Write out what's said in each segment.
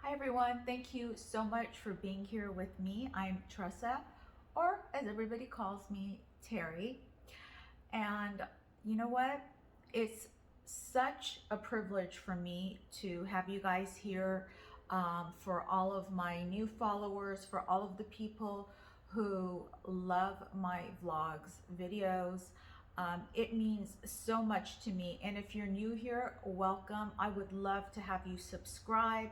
Hi everyone, thank you so much for being here with me. I'm Tressa, or as everybody calls me, Terry. And you know what? It's such a privilege for me to have you guys here, for all of my new followers, for all of the people who love my vlogs, videos. It means so much to me. And if you're new here, welcome. I would love to have you subscribe,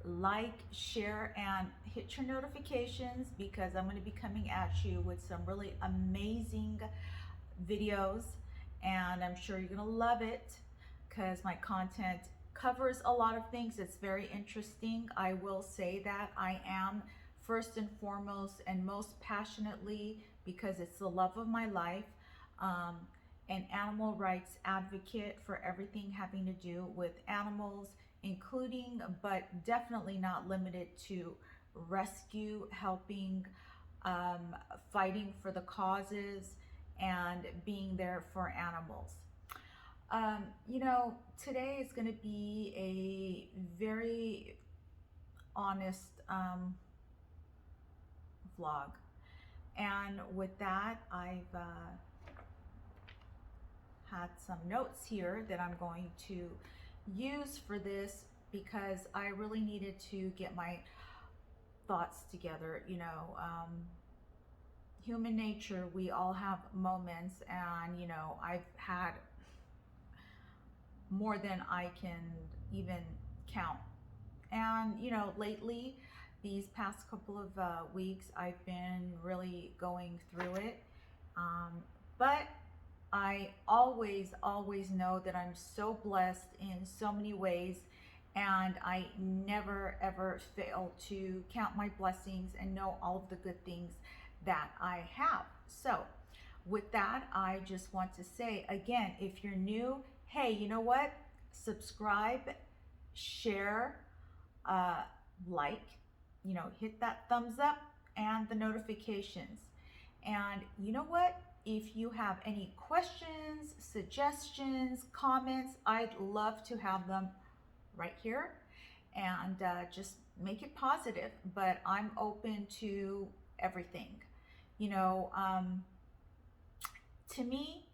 like, share, and hit your notifications because I'm going to be coming at you with some really amazing videos, and I'm sure you're going to love it because my content covers a lot of things. It's very interesting. I will say that I am first and foremost and most passionately, because it's the love of my life, um, an animal rights advocate for everything having to do with animals, including but definitely not limited to rescue, helping, um, fighting for the causes, and being there for animals. Today is going to be a very honest vlog. And with that, I've had some notes here that I'm going to use for this because I really needed to get my thoughts together. Human nature, we all have moments, and I've had more than I can even count. And lately, these past couple of weeks, I've been really going through it. But I always know that I'm so blessed in so many ways, and I never ever fail to count my blessings and know all of the good things that I have. So, with that, I just want to say again, if you're new, hey, you know what? Subscribe, share, like, hit that thumbs up and the notifications. And you know what? If you have any questions, suggestions, comments, I'd love to have them right here, and just make it positive. But I'm open to everything. You know, to me,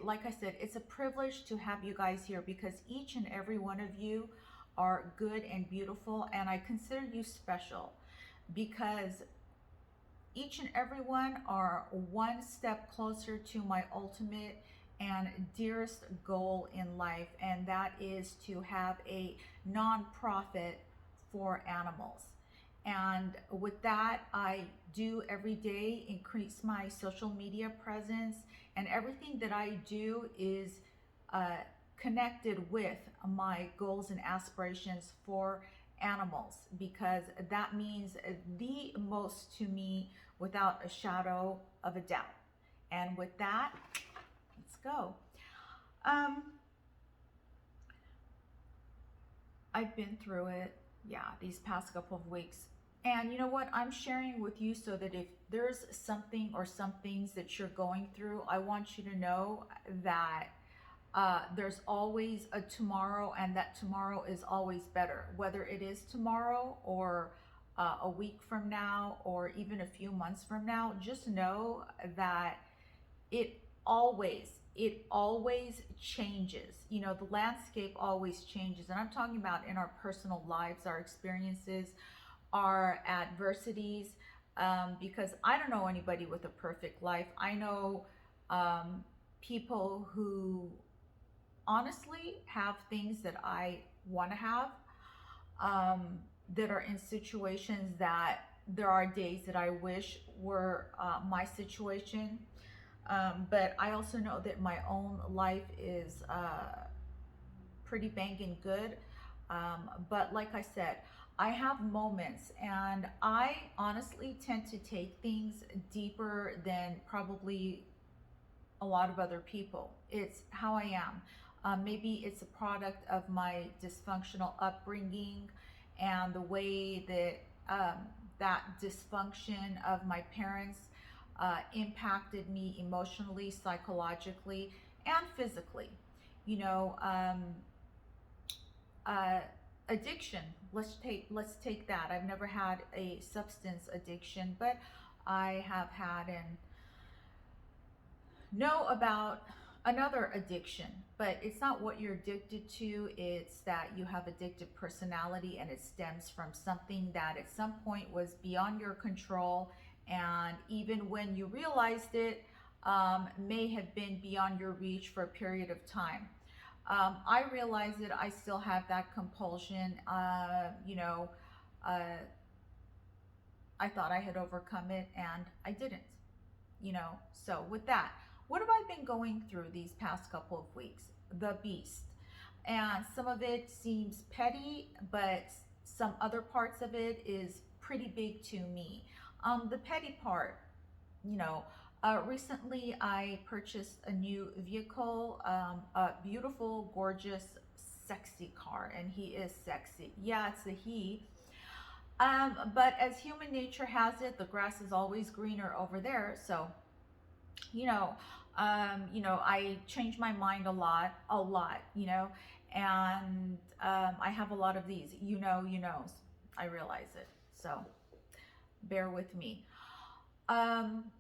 like I said, it's a privilege to have you guys here because each and every one of you are good and beautiful, and I consider you special because each and every one are one step closer to my ultimate and dearest goal in life, and that is to have a nonprofit for animals. And with that, I do every day increase my social media presence, and everything that I do is connected with my goals and aspirations for animals, because that means the most to me without a shadow of a doubt. And with that, let's go. I've been through it, yeah, these past couple of weeks. And you know what? I'm sharing with you so that if there's something or some things that you're going through, I want you to know that there's always a tomorrow, and that tomorrow is always better. Whether it is tomorrow or a week from now or even a few months from now, just know that it always changes. The landscape always changes. And I'm talking about in our personal lives, our experiences, our adversities, because I don't know anybody with a perfect life. I know people who honestly have things that I want to have, that are in situations that there are days that I wish were my situation. But I also know that my own life is pretty banging good. But like I said, I have moments, and I honestly tend to take things deeper than probably a lot of other people. It's how I am. Maybe it's a product of my dysfunctional upbringing and the way that that dysfunction of my parents impacted me emotionally, psychologically, and physically. You know, uh, addiction. Let's take that. I've never had a substance addiction, but I have had and know about another addiction. But it's not what you're addicted to, it's that you have addictive personality, and it stems from something that at some point was beyond your control, and even when you realized it, may have been beyond your reach for a period of time. I realize that I still have that compulsion. Uh, I thought I had overcome it, and I didn't. So with that, what have I been going through these past couple of weeks? The beast. And some of it seems petty, but some other parts of it is pretty big to me. The petty part, you know, recently I purchased a new vehicle, a beautiful, gorgeous, sexy car, and he is sexy. Yeah, it's a he. But as human nature has it, the grass is always greener over there. So, you know, I change my mind a lot, and I have a lot of these, I realize it. So bear with me. Um,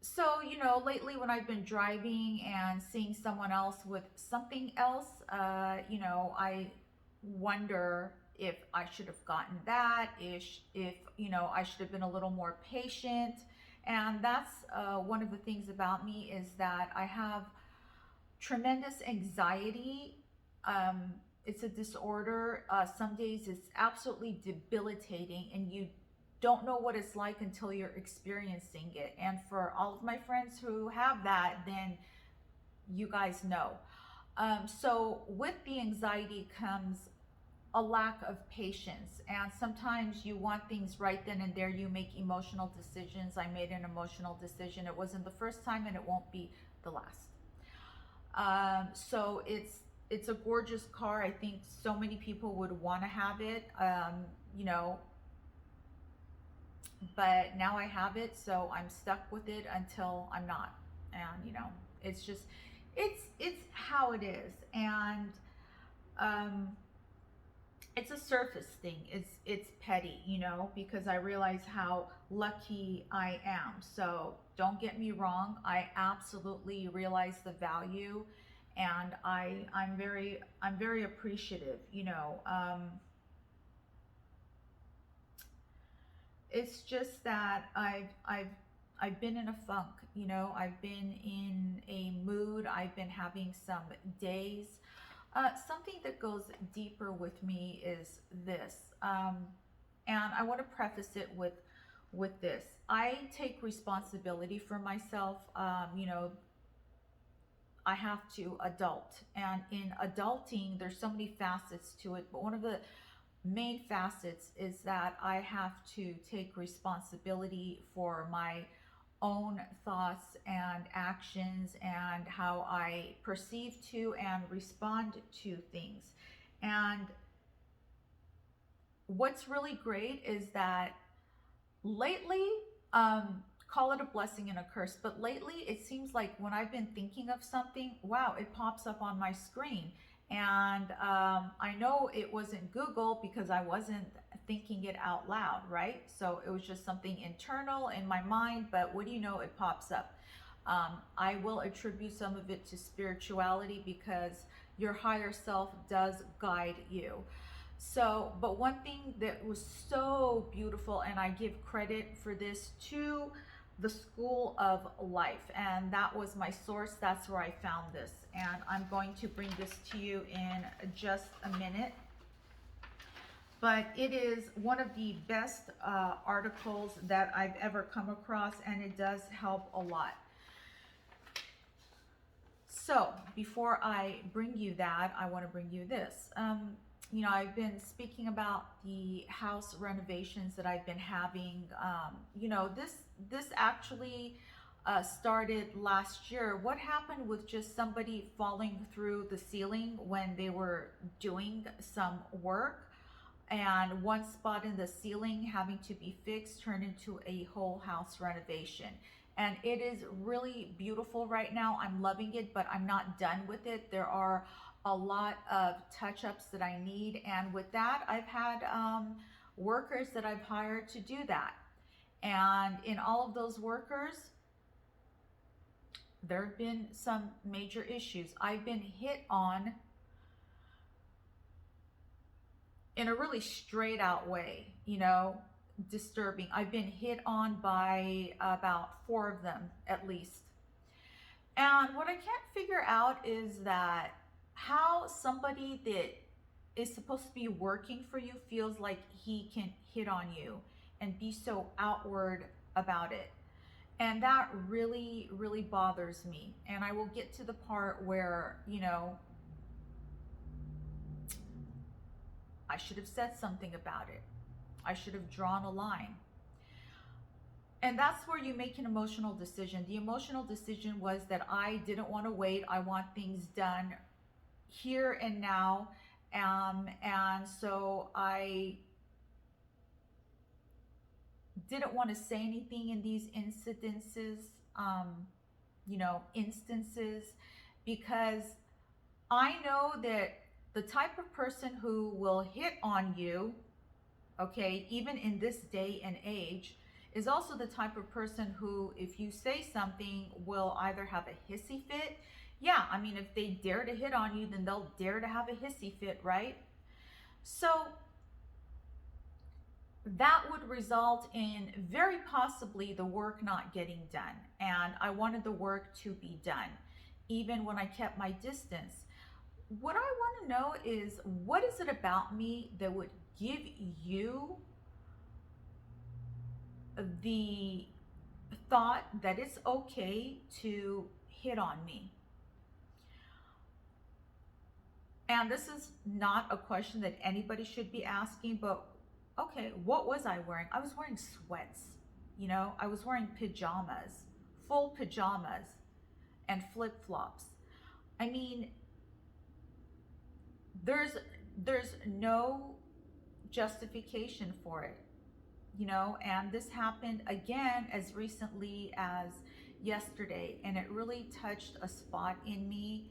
so, lately when I've been driving and seeing someone else with something else, I wonder if I should have gotten that, if I should have been a little more patient. And that's one of the things about me, is that I have tremendous anxiety. It's a disorder. Some days it's absolutely debilitating, and you don't know what it's like until you're experiencing it. And for all of my friends who have that, then you guys know. So with the anxiety comes a lack of patience, and sometimes you want things right then and there. You make emotional decisions. I made an emotional decision. It wasn't the first time, and it won't be the last. So it's a gorgeous car. I think so many people would want to have it. But now I have it, so I'm stuck with it until I'm not. And it's just it's how it is. And it's a surface thing. It's petty, because I realize how lucky I am. So don't get me wrong, I absolutely realize the value, and I'm very appreciative. It's just that I've been in a funk. I've been in a mood. I've been having some days. Something that goes deeper with me is this, and I want to preface it with this. I take responsibility for myself. I have to adult, and in adulting, there's so many facets to it. But one of the main facets is that I have to take responsibility for my own thoughts and actions, and how I perceive to and respond to things. And what's really great is that lately, call it a blessing and a curse, but lately it seems like when I've been thinking of something, wow, it pops up on my screen. And I know it wasn't Google, because I wasn't thinking it out loud, right? So it was just something internal in my mind, but what do you know, it pops up. I will attribute some of it to spirituality, because your higher self does guide you. So, but one thing that was so beautiful, and I give credit for this to the School of Life, and that was my source. That's where I found this, and I'm going to bring this to you in just a minute. But it is one of the best articles that I've ever come across, and it does help a lot. So before I bring you that, I want to bring you this. I've been speaking about the house renovations that I've been having. This actually started last year. What happened with just somebody falling through the ceiling when they were doing some work, and one spot in the ceiling having to be fixed turned into a whole house renovation. And it is really beautiful right now. I'm loving it, but I'm not done with it. There are a lot of touch-ups that I need. And with that, I've had workers that I've hired to do that. And in all of those workers, there have been some major issues. I've been hit on in a really straight out way, you know, disturbing. I've been hit on by about 4 of them at least. And what I can't figure out is that how somebody that is supposed to be working for you feels like he can hit on you and be so outward about it. And that really, really bothers me. And I will get to the part where, you know, I should have said something about it. I should have drawn a line. And that's where you make an emotional decision. The emotional decision was that I didn't want to wait. I want things done here and now. And so I didn't want to say anything in these instances, because I know that the type of person who will hit on you, okay, even in this day and age, is also the type of person who, if you say something, will either have a hissy fit. Yeah, I mean, if they dare to hit on you, then they'll dare to have a hissy fit, right? So that would result in very possibly the work not getting done. And I wanted the work to be done, even when I kept my distance. What I want to know is, what is it about me that would give you the thought that it's okay to hit on me? And this is not a question that anybody should be asking, but okay, what was I wearing? I was wearing sweats, you know, I was wearing pajamas, full pajamas, and flip-flops. I mean, there's no justification for it, you know. And this happened again as recently as yesterday, and it really touched a spot in me.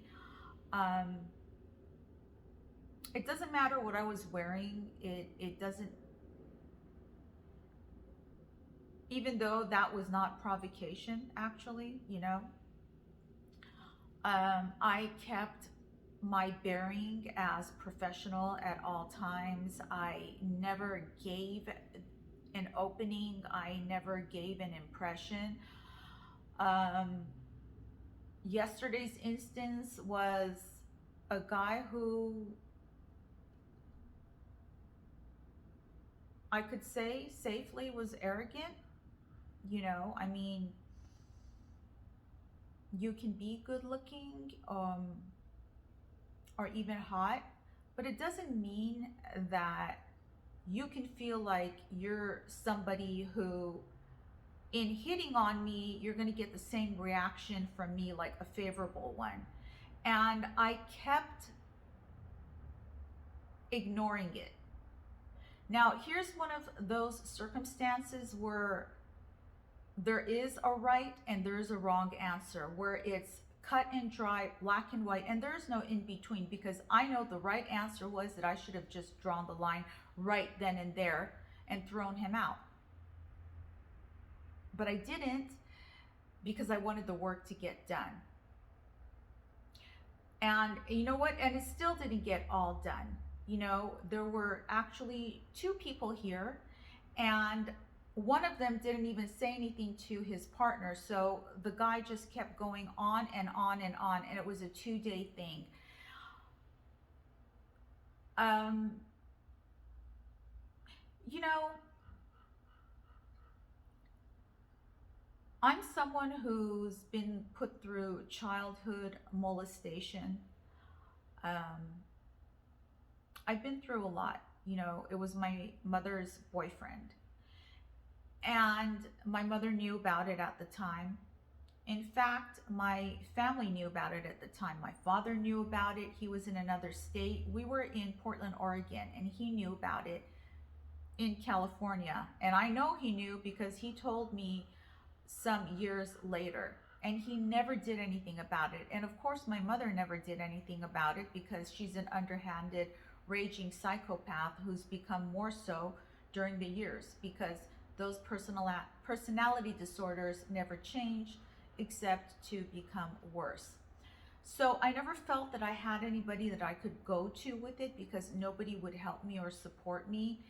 It doesn't matter what I was wearing. It doesn't, even though that was not provocation, actually, you know. I kept my bearing as professional at all times. I never gave an opening. I never gave an impression. Yesterday's instance was a guy who I could say safely was arrogant. You know, I mean, you can be good looking, or even hot, but it doesn't mean that you can feel like you're somebody who, in hitting on me, you're going to get the same reaction from me, like a favorable one. And I kept ignoring it. Now, here's one of those circumstances where there is a right and there is a wrong answer, where it's cut and dry, black and white, and there's no in between, because I know the right answer was that I should have just drawn the line right then and there and thrown him out. But I didn't, because I wanted the work to get done. And you know what? And it still didn't get all done. You know, there were actually 2 people here, and one of them didn't even say anything to his partner. So the guy just kept going on and on and on, and it was a 2-day thing. You know, I'm someone who's been put through childhood molestation. I've been through a lot. You know, it was my mother's boyfriend. And my mother knew about it at the time. In fact, my family knew about it at the time. My father knew about it. He was in another state. We were in Portland, Oregon, and he knew about it in California. And I know he knew because he told me some years later. and he never did anything about it. And of course, my mother never did anything about it because she's an underhanded, raging psychopath who's become more so during the years, because those personality disorders never change except to become worse. So I never felt that I had anybody that I could go to with it because nobody would help me or support me.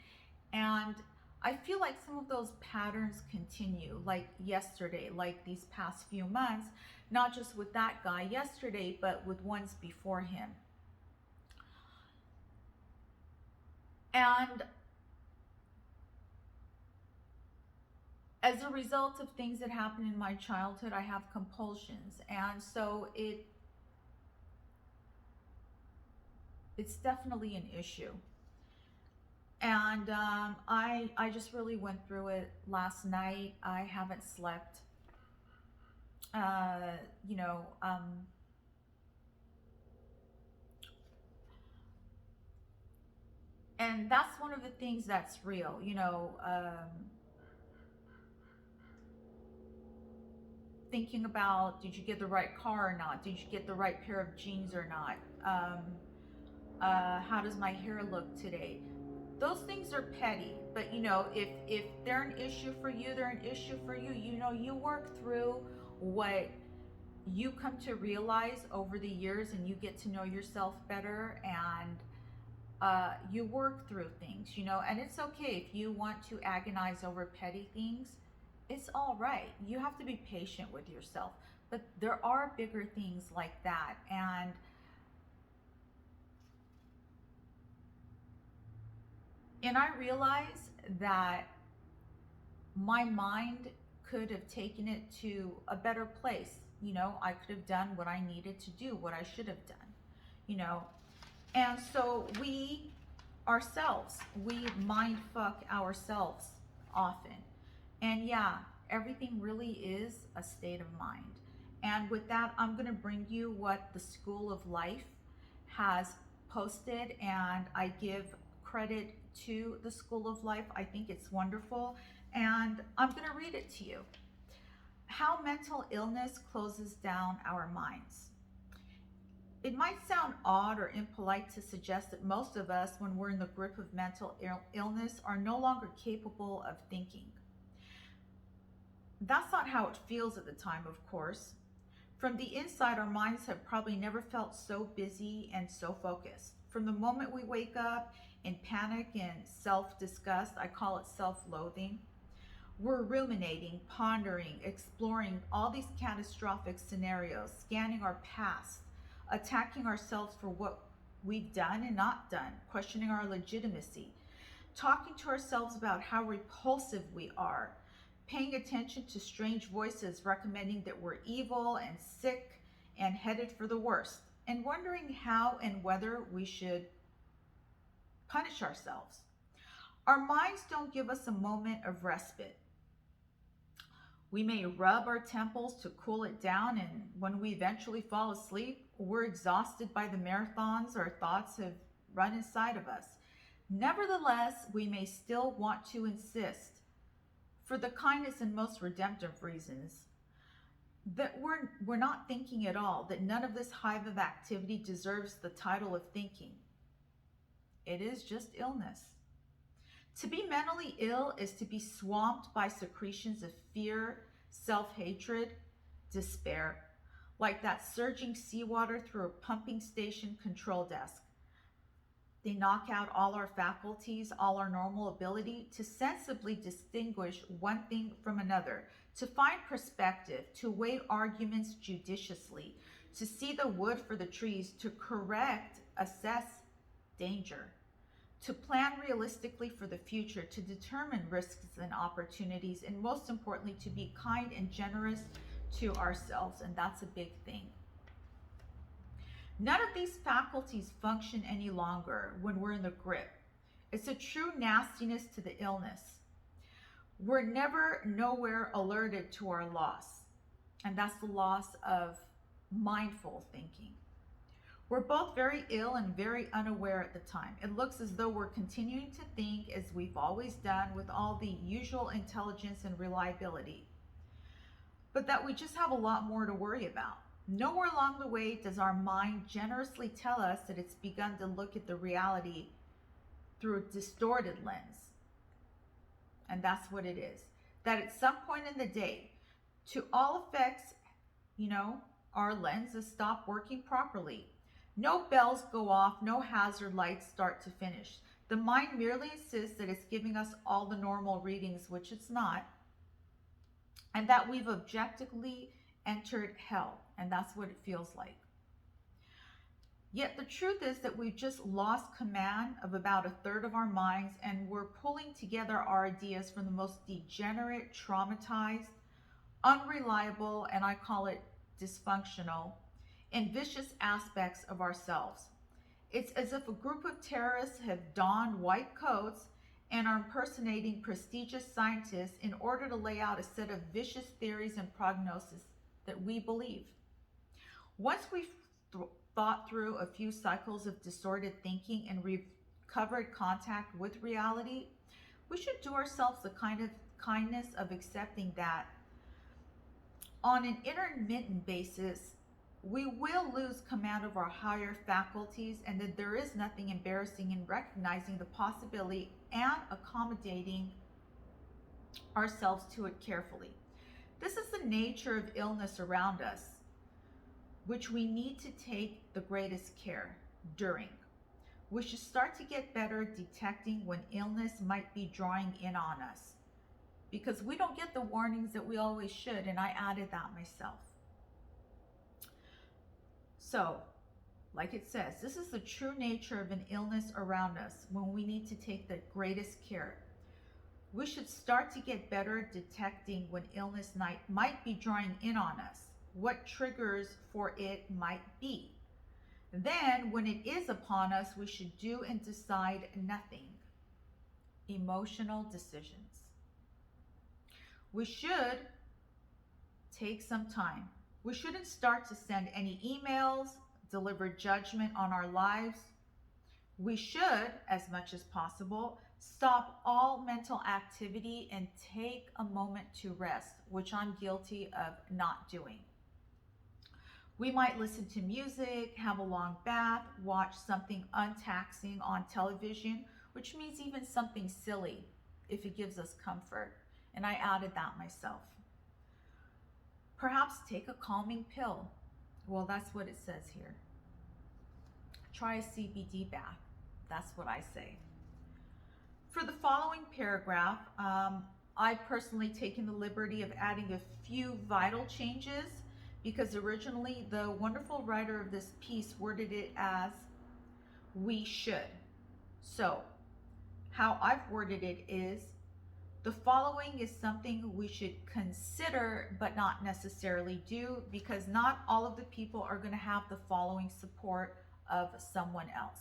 And I feel like some of those patterns continue, like yesterday, like these past few months, not just with that guy yesterday, but with ones before him. And as a result of things that happened in my childhood, I have compulsions. And so it's definitely an issue. And I just really went through it last night. I haven't slept. Uh, you know, and that's one of the things that's real. Thinking about, did you get the right car or not? Did you get the right pair of jeans or not? How does my hair look today? Those things are petty, but if they're an issue for you, they're an issue for you. You work through what you come to realize over the years, and you get to know yourself better, and you work through things, and it's okay if you want to agonize over petty things. It's all right. You have to be patient with yourself, but there are bigger things like that. And I realize that my mind could have taken it to a better place. I could have done what I needed to do, what I should have done, you know. And so we mind fuck ourselves often. And yeah, everything really is a state of mind. And with that, I'm going to bring you what the School of Life has posted, and I give credit to the School of Life. I think it's wonderful, and I'm going to read it to you. How mental illness closes down our minds. It might sound odd or impolite to suggest that most of us, when we're in the grip of mental illness, are no longer capable of thinking. That's not how it feels at the time, of course. From the inside, our minds have probably never felt so busy and so focused. From the moment we wake up in panic and self-disgust, I call it self-loathing, we're ruminating, pondering, exploring all these catastrophic scenarios, scanning our past, attacking ourselves for what we've done and not done, questioning our legitimacy, talking to ourselves about how repulsive we are, paying attention to strange voices recommending that we're evil and sick and headed for the worst, and wondering how and whether we should punish ourselves. Our minds don't give us a moment of respite. We may rub our temples to cool it down, and when we eventually fall asleep, we're exhausted by the marathons our thoughts have run inside of us. Nevertheless, we may still want to insist, for the kindest and most redemptive reasons, that we're not thinking at all, that none of this hive of activity deserves the title of thinking. It is just illness. To be mentally ill is to be swamped by secretions of fear, self-hatred, despair, like that surging seawater through a pumping station control desk. They knock out all our faculties, all our normal ability to sensibly distinguish one thing from another, to find perspective, to weigh arguments judiciously, to see the wood for the trees, to correct, assess danger, to plan realistically for the future, to determine risks and opportunities, and most importantly, to be kind and generous to ourselves, and that's a big thing. None of these faculties function any longer when we're in the grip. It's a true nastiness to the illness. We're never nowhere alerted to our loss, and that's the loss of mindful thinking. We're both very ill and very unaware at the time. It looks as though we're continuing to think as we've always done with all the usual intelligence and reliability. but that we just have a lot more to worry about. Nowhere along the way does our mind generously tell us that it's begun to look at the reality through a distorted lens. And that's what it is. That at some point in the day, to all effects, our lenses stop working properly. No bells go off, no hazard lights start to finish. The mind merely insists that it's giving us all the normal readings, which it's not, and that we've objectively entered hell, and that's what it feels like. Yet the truth is that we've just lost command of about a third of our minds, and we're pulling together our ideas from the most degenerate, traumatized, unreliable, and I call it dysfunctional, and vicious aspects of ourselves. It's as if a group of terrorists have donned white coats and are impersonating prestigious scientists in order to lay out a set of vicious theories and prognosis that we believe. Once we've thought through a few cycles of disordered thinking and recovered contact with reality, we should do ourselves the kind of kindness of accepting that on an intermittent basis, we will lose command of our higher faculties, and that there is nothing embarrassing in recognizing the possibility and accommodating ourselves to it carefully. This is the nature of illness around us, which we need to take the greatest care during. We should start to get better detecting when illness might be drawing in on us, because we don't get the warnings that we always should, and I added that myself. So, like it says, this is the true nature of an illness around us when we need to take the greatest care. We should start to get better detecting when illness might be drawing in on us, what triggers for it might be. Then, when it is upon us, we should do and decide nothing. Emotional decisions. We should take some time. We shouldn't start to send any emails, deliver judgment on our lives. We should, as much as possible, stop all mental activity and take a moment to rest, which I'm guilty of not doing. We might listen to music, have a long bath, watch something untaxing on television, which means even something silly if it gives us comfort. And I added that myself. Perhaps take a calming pill. Well, that's what it says here. Try a CBD bath. That's what I say. For the following paragraph, I've personally taken the liberty of adding a few vital changes, because originally the wonderful writer of this piece worded it as we should. So how I've worded it is, the following is something we should consider but not necessarily do, because not all of the people are going to have the following support of someone else.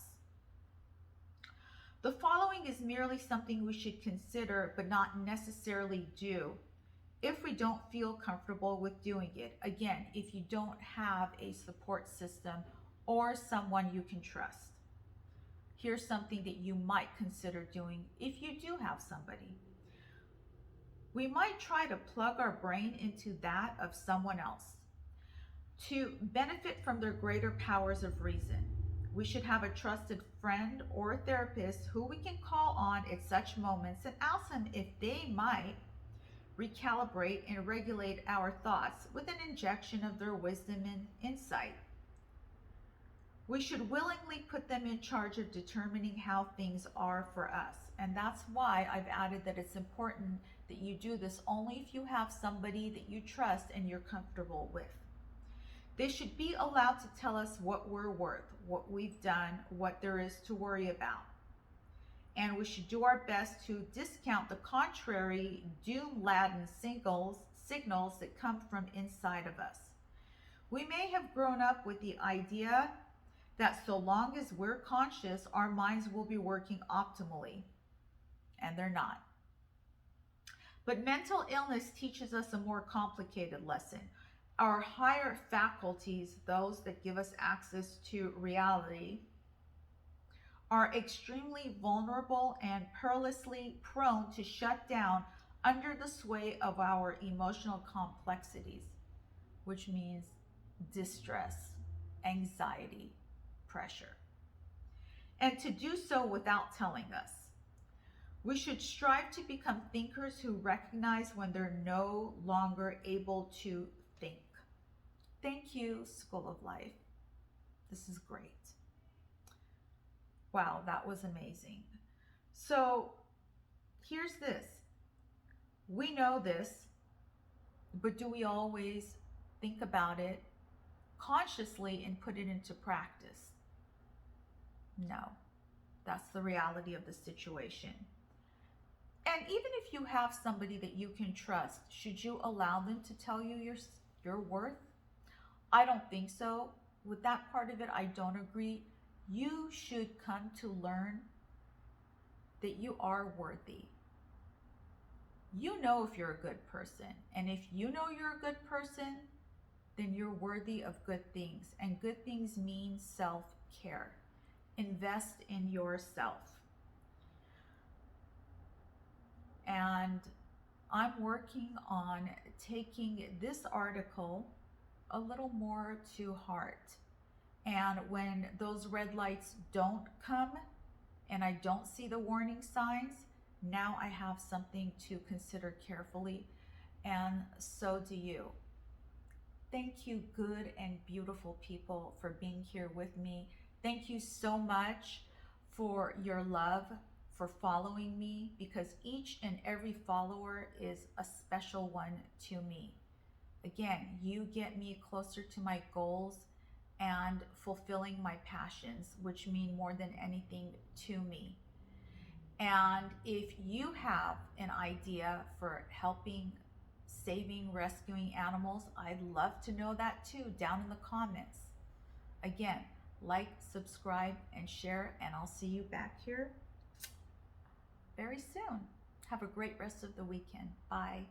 The following is merely something we should consider but not necessarily do if we don't feel comfortable with doing it. Again, if you don't have a support system or someone you can trust. Here's something that you might consider doing if you do have somebody. We might try to plug our brain into that of someone else to benefit from their greater powers of reason. We should have a trusted friend or therapist who we can call on at such moments and ask them if they might recalibrate and regulate our thoughts with an injection of their wisdom and insight. We should willingly put them in charge of determining how things are for us. And that's why I've added that it's important that you do this only if you have somebody that you trust and you're comfortable with. They should be allowed to tell us what we're worth, what we've done, what there is to worry about. And we should do our best to discount the contrary doom-laden signals that come from inside of us. We may have grown up with the idea that so long as we're conscious, our minds will be working optimally, and they're not. But mental illness teaches us a more complicated lesson. Our higher faculties, those that give us access to reality, are extremely vulnerable and perilously prone to shut down under the sway of our emotional complexities, which means distress, anxiety, pressure. And to do so without telling us. We should strive to become thinkers who recognize when they're no longer able to think. Thank you, School of Life. This is great. Wow, that was amazing. So here's this. We know this, but do we always think about it consciously and put it into practice? No, that's the reality of the situation. And even if you have somebody that you can trust, should you allow them to tell you your worth? I don't think so. With that part of it, I don't agree. You should come to learn that you are worthy. You know if you're a good person. And if you know you're a good person, then you're worthy of good things. And good things mean self-care. Invest in yourself. And I'm working on taking this article a little more to heart. And when those red lights don't come and I don't see the warning signs, now I have something to consider carefully, and so do you. Thank you, good and beautiful people, for being here with me. Thank you so much for your love, for following me, because each and every follower is a special one to me. Again, you get me closer to my goals and fulfilling my passions, which mean more than anything to me. And if you have an idea for helping, saving, rescuing animals, I'd love to know that too, down in the comments. Again, like, subscribe, and share, and I'll see you back here very soon. Have a great rest of the weekend. Bye.